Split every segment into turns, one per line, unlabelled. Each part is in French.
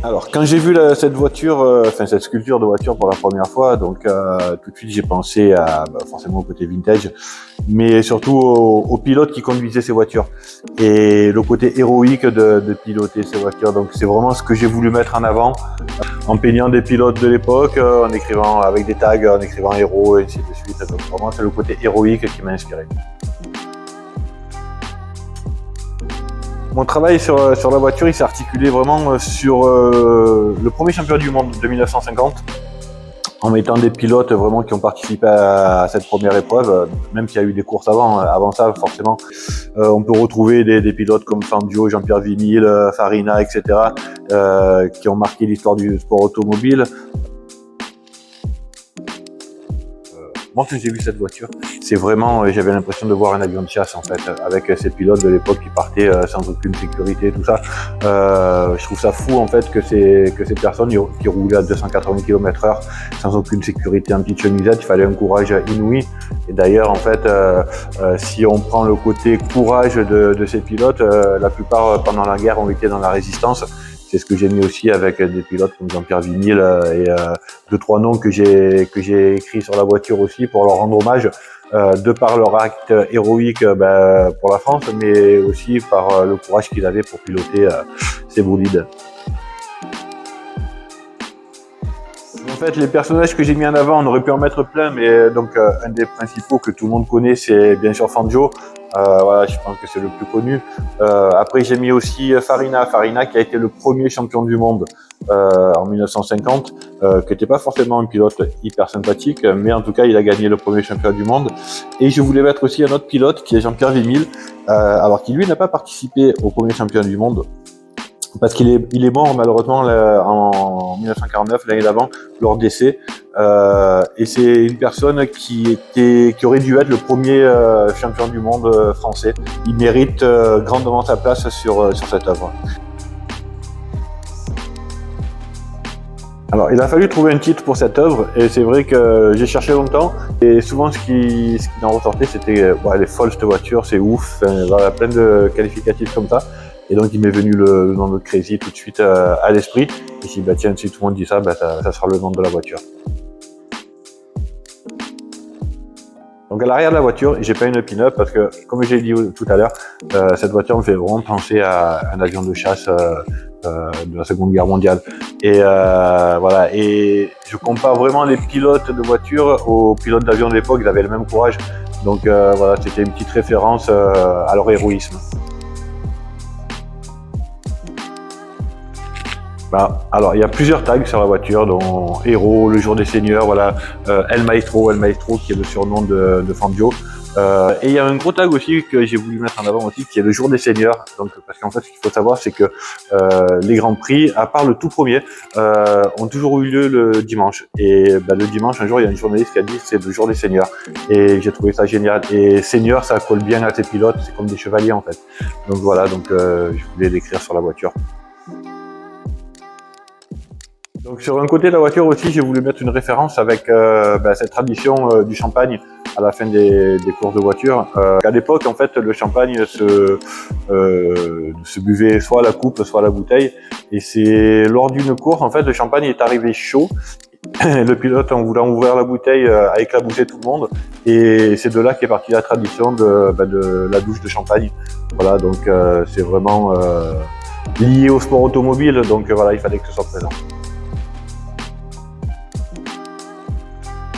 Alors, quand j'ai vu cette voiture, cette sculpture de voiture pour la première fois, donc tout de suite j'ai pensé à forcément au côté vintage, mais surtout aux pilotes qui conduisaient ces voitures et le côté héroïque de piloter ces voitures. Donc c'est vraiment ce que j'ai voulu mettre en avant, en peignant des pilotes de l'époque, en écrivant avec des tags, en écrivant héros et ainsi de suite. Donc vraiment c'est le côté héroïque qui m'a inspiré. Mon travail sur la voiture, il s'est articulé vraiment sur le premier champion du monde de 1950, en mettant des pilotes vraiment qui ont participé à cette première épreuve, même s'il y a eu des courses avant ça forcément. On peut retrouver des pilotes comme Fangio, Jean-Pierre Vinil, Farina, etc. Qui ont marqué l'histoire du sport automobile. Moi, quand j'ai vu cette voiture, c'est vraiment, j'avais l'impression de voir un avion de chasse en fait, avec ces pilotes de l'époque qui partaient sans aucune sécurité, tout ça. Je trouve ça fou en fait que ces personnes qui roulaient à 280 km/h sans aucune sécurité en petite chemisette, il fallait un courage inouï. Et d'ailleurs, en fait, si on prend le côté courage de ces pilotes, la plupart pendant la guerre ont été dans la résistance. C'est ce que j'ai mis aussi avec des pilotes comme Jean-Pierre Vinil et 2-3 noms que j'ai écrits sur la voiture aussi pour leur rendre hommage, de par leur acte héroïque pour la France, mais aussi par le courage qu'ils avaient pour piloter ces bolides. En fait, les personnages que j'ai mis en avant, on aurait pu en mettre plein, mais donc un des principaux que tout le monde connaît, c'est bien sûr Fangio. Voilà, je pense que c'est le plus connu. Après, j'ai mis aussi Farina qui a été le premier champion du monde en 1950, qui n'était pas forcément un pilote hyper sympathique, mais en tout cas, il a gagné le premier championnat du monde. Et je voulais mettre aussi un autre pilote qui est Jean-Pierre Vinil, alors qui lui n'a pas participé au premier championnat du monde, parce qu'il est mort malheureusement en 1949, l'année d'avant, lors d'essai. Et c'est une personne qui aurait dû être le premier champion du monde français. Il mérite grandement sa place sur cette œuvre. Alors, il a fallu trouver un titre pour cette œuvre, et c'est vrai que j'ai cherché longtemps, et souvent ce qui en ressortait, c'était elle est folle cette voiture, c'est ouf, voilà, plein de qualificatifs comme ça. Et donc il m'est venu le nom de Crazy tout de suite à l'esprit. Et je me suis dit, tiens, si tout le monde dit ça, ça sera le nom de la voiture. Donc à l'arrière de la voiture, j'ai peint une pin-up parce que, comme j'ai dit tout à l'heure, cette voiture me fait vraiment penser à un avion de chasse de la Seconde Guerre mondiale. Et voilà, et je compare vraiment les pilotes de voiture aux pilotes d'avion de l'époque, ils avaient le même courage. Donc voilà, c'était une petite référence à leur héroïsme. Alors, il y a plusieurs tags sur la voiture, dont Héros, le jour des seigneurs, voilà, El Maestro qui est le surnom de Fangio. Et il y a un gros tag aussi que j'ai voulu mettre en avant aussi, qui est le jour des seigneurs. Donc, parce qu'en fait, ce qu'il faut savoir, c'est que les grands prix, à part le tout premier, ont toujours eu lieu le dimanche. Et le dimanche, un jour, il y a une journaliste qui a dit c'est le jour des seigneurs. Et j'ai trouvé ça génial. Et seigneur, ça colle bien à ces pilotes, c'est comme des chevaliers en fait. Donc voilà, je voulais l'écrire sur la voiture. Donc sur un côté de la voiture aussi, j'ai voulu mettre une référence avec cette tradition du champagne à la fin des courses de voiture. À l'époque, en fait, le champagne se buvait soit à la coupe, soit à la bouteille. Et c'est lors d'une course, en fait, le champagne est arrivé chaud. Le pilote, en voulant ouvrir la bouteille, a éclaboussé tout le monde. Et c'est de là qu'est partie la tradition de la douche de champagne. Voilà, donc c'est vraiment lié au sport automobile. Donc voilà, il fallait que ce soit présent.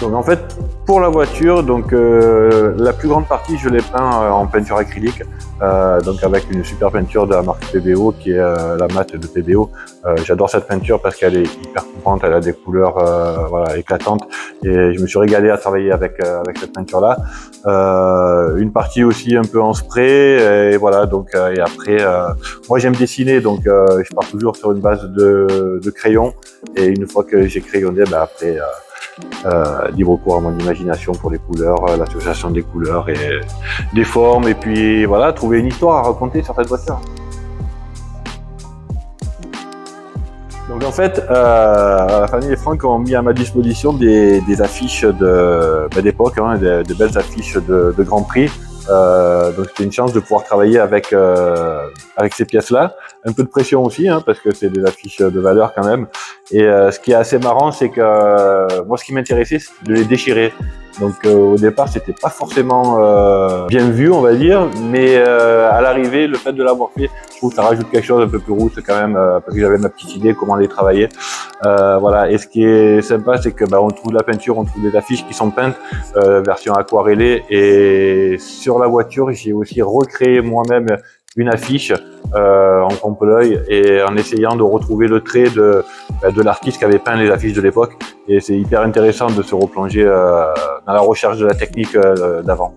Donc en fait, pour la voiture, la plus grande partie, je l'ai peint en peinture acrylique, donc avec une super peinture de la marque PBO qui est la mat de PBO. J'adore cette peinture parce qu'elle est hyper coupante, elle a des couleurs éclatantes, et je me suis régalé à travailler avec cette peinture-là. Une partie aussi un peu en spray, et voilà. Et après, moi j'aime dessiner, donc je pars toujours sur une base de crayon, et une fois que j'ai crayonné, après libre cours à mon imagination pour les couleurs, l'association des couleurs et des formes, et puis voilà, trouver une histoire à raconter sur cette voiture. Donc Donc en fait, la famille Franck ont mis à ma disposition des affiches d'époque, hein, de belles affiches de Grand Prix. Donc c'était une chance de pouvoir travailler avec ces pièces-là. Un peu de pression aussi, hein, parce que c'est des affiches de valeur quand même. Et ce qui est assez marrant, c'est que moi, ce qui m'intéressait, c'est de les déchirer. Donc au départ, c'était pas forcément bien vu, on va dire, mais à l'arrivée, le fait de l'avoir fait, je trouve que ça rajoute quelque chose un peu plus route quand même, parce que j'avais ma petite idée comment les travailler. Voilà. Et ce qui est sympa, c'est que on trouve de la peinture, on trouve des affiches qui sont peintes, version aquarellée, et sur la voiture, j'ai aussi recréé moi-même une affiche en trompe-l'œil et en essayant de retrouver le trait de l'artiste qui avait peint les affiches de l'époque. Et c'est hyper intéressant de se replonger dans la recherche de la technique d'avant.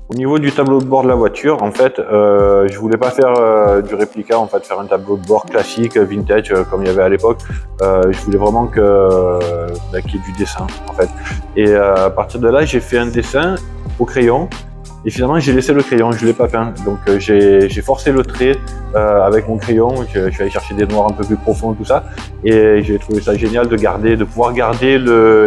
Au niveau du tableau de bord de la voiture, en fait, je voulais pas faire du réplica, en fait, faire un tableau de bord classique, vintage, comme il y avait à l'époque. Je voulais vraiment qu'il y ait du dessin, en fait. Et à partir de là, j'ai fait un dessin au crayon. Et finalement, j'ai laissé le crayon, je l'ai pas peint. Donc j'ai forcé le trait avec mon crayon. Je suis allé chercher des noirs un peu plus profonds, tout ça. Et j'ai trouvé ça génial de pouvoir garder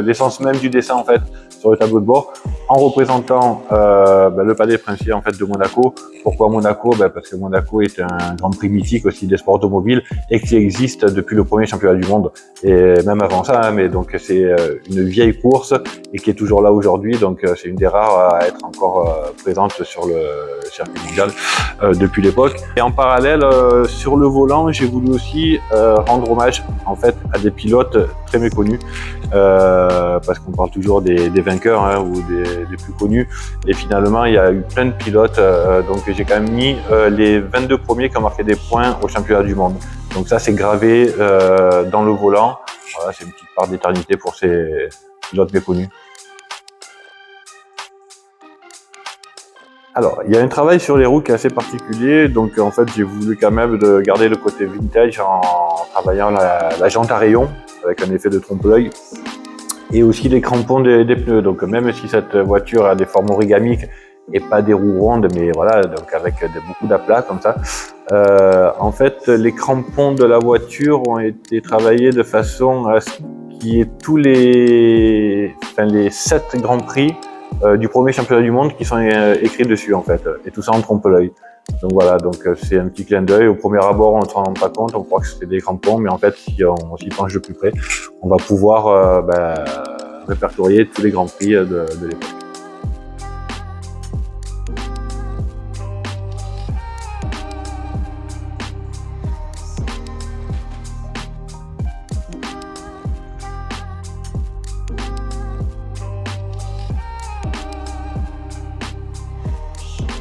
l'essence même du dessin en fait sur le tableau de bord, en représentant le Palais Princier en fait de Monaco. Pourquoi Monaco? Parce que Monaco est un grand prix mythique aussi des sports automobiles et qui existe depuis le premier championnat du monde et même avant ça. Hein, mais donc c'est une vieille course et qui est toujours là aujourd'hui. Donc c'est une des rares à être encore présente sur le circuit mondial depuis l'époque. Et en parallèle, sur le volant, j'ai voulu aussi rendre hommage en fait à des pilotes très méconnus, parce qu'on parle toujours des vainqueurs hein, ou des plus connus. Et finalement, il y a eu plein de pilotes, donc j'ai quand même mis les 22 premiers qui ont marqué des points au championnat du monde. Donc ça, c'est gravé dans le volant. Voilà, c'est une petite part d'éternité pour ces pilotes méconnus. Alors, il y a un travail sur les roues qui est assez particulier, donc en fait j'ai voulu quand même de garder le côté vintage en travaillant la jante à rayons avec un effet de trompe-l'œil et aussi les crampons des pneus. Donc même si cette voiture a des formes origamiques et pas des roues rondes, mais voilà, donc avec beaucoup d'aplats comme ça, en fait les crampons de la voiture ont été travaillés de façon à ce qu'il y ait tous les 7 grands prix du premier championnat du monde qui sont écrits dessus en fait, et tout ça en trompe-l'œil. Donc voilà, donc c'est un petit clin d'œil. Au premier abord, on ne s'en rend pas compte, on croit que c'est des crampons, mais en fait, si on s'y penche de plus près, on va pouvoir répertorier tous les grands prix de l'époque.